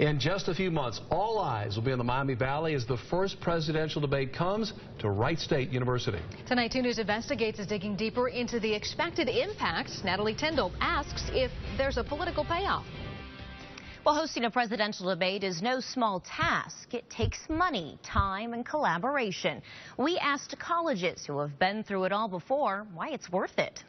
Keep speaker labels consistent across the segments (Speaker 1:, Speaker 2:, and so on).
Speaker 1: In just a few months, all eyes will be on the Miami Valley as the first presidential debate comes to Wright State University.
Speaker 2: Tonight, 2 News Investigates is digging deeper into the expected impacts. Natalie Tyndall asks if there's a political payoff.
Speaker 3: Well, hosting a presidential debate is no small task. It takes money, time, and collaboration. We asked colleges who have been through it all before why it's worth it.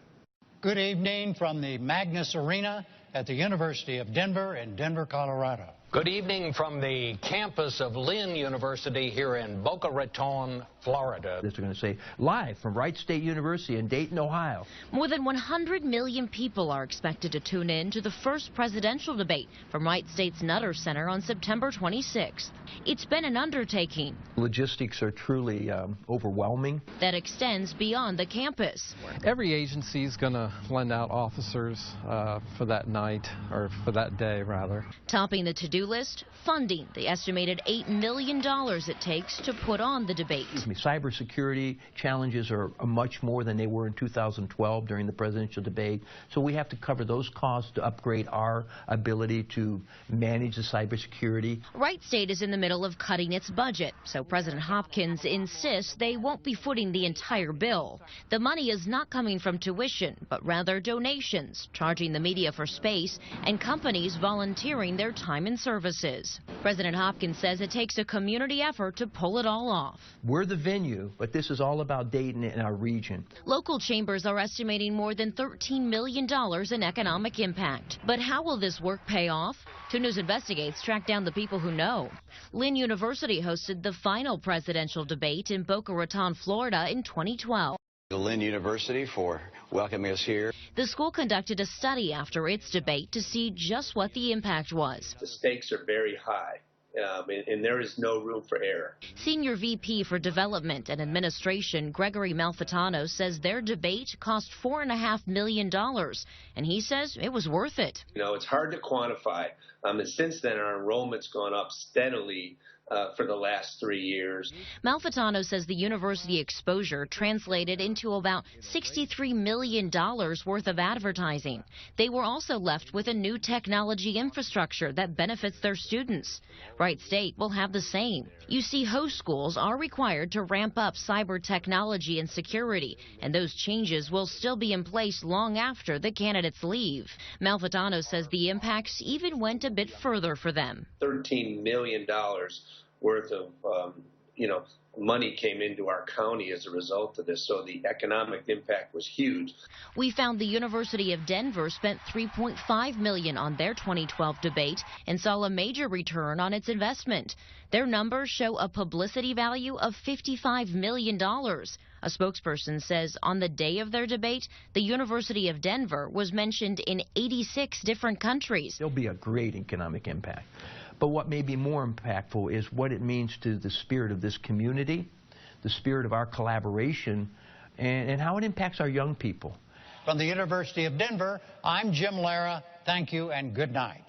Speaker 4: Good evening from the Magnus Arena at the University of Denver in Denver, Colorado.
Speaker 5: Good evening from the campus of Lynn University here in Boca Raton, Florida.
Speaker 6: They're going to say live from Wright State University in Dayton, Ohio.
Speaker 3: More than 100 million people are expected to tune in to the first presidential debate from Wright State's Nutter Center on September 26th. It's been an undertaking.
Speaker 6: Logistics are truly overwhelming.
Speaker 3: That extends beyond the campus.
Speaker 7: Every agency is going to lend out officers for that night, or for that day, rather.
Speaker 3: Topping the to-do list, funding the estimated $8 million it takes to put on the debate.
Speaker 6: Cybersecurity challenges are much more than they were in 2012 during the presidential debate, so we have to cover those costs to upgrade our ability to manage the cybersecurity.
Speaker 3: Wright State is in the middle of cutting its budget, so President Hopkins insists they won't be footing the entire bill. The money is not coming from tuition, but rather donations, charging the media for space, and companies volunteering their time and services. President Hopkins says it takes a community effort to pull it all off.
Speaker 6: We're the venue, but this is all about Dayton and our region.
Speaker 3: Local chambers are estimating more than $13 million in economic impact. But how will this work pay off? 2 News Investigates tracked down the people who know. Lynn University hosted the final presidential debate in Boca Raton, Florida in 2012.
Speaker 8: Lynn University for welcoming us here.
Speaker 3: The school conducted a study after its debate to see just what the impact was.
Speaker 9: The stakes are very high, and there is no room for error.
Speaker 3: Senior VP for Development and Administration Gregory Malfitano says their debate cost $4.5 million, and he says it was worth it.
Speaker 9: You know, it's hard to quantify, and since then our enrollment's gone up steadily for the last 3 years.
Speaker 3: Malfitano says the university exposure translated into about $63 million worth of advertising. They were also left with a new technology infrastructure that benefits their students. Wright State will have the same. You see, host schools are required to ramp up cyber technology and security, and those changes will still be in place long after the candidates leave. Malfitano says the impacts even went a bit further for them.
Speaker 9: $13 million worth of money came into our county as a result of this, so the economic impact was huge.
Speaker 3: We found the University of Denver spent $3.5 million on their 2012 debate and saw a major return on its investment. Their numbers show a publicity value of $55 million. A spokesperson says on the day of their debate, the University of Denver was mentioned in 86 different countries.
Speaker 6: There'll be a great economic impact. But what may be more impactful is what it means to the spirit of this community, the spirit of our collaboration, and how it impacts our young people.
Speaker 4: From the University of Denver, I'm Jim Lara. Thank you and good night.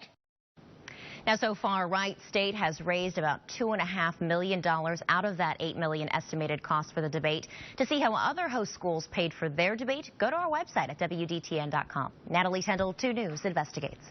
Speaker 3: Now, so far, Wright State has raised about $2.5 million out of that $8 million estimated cost for the debate. To see how other host schools paid for their debate, go to our website at WDTN.com. Natalie Tyndall, 2 News Investigates.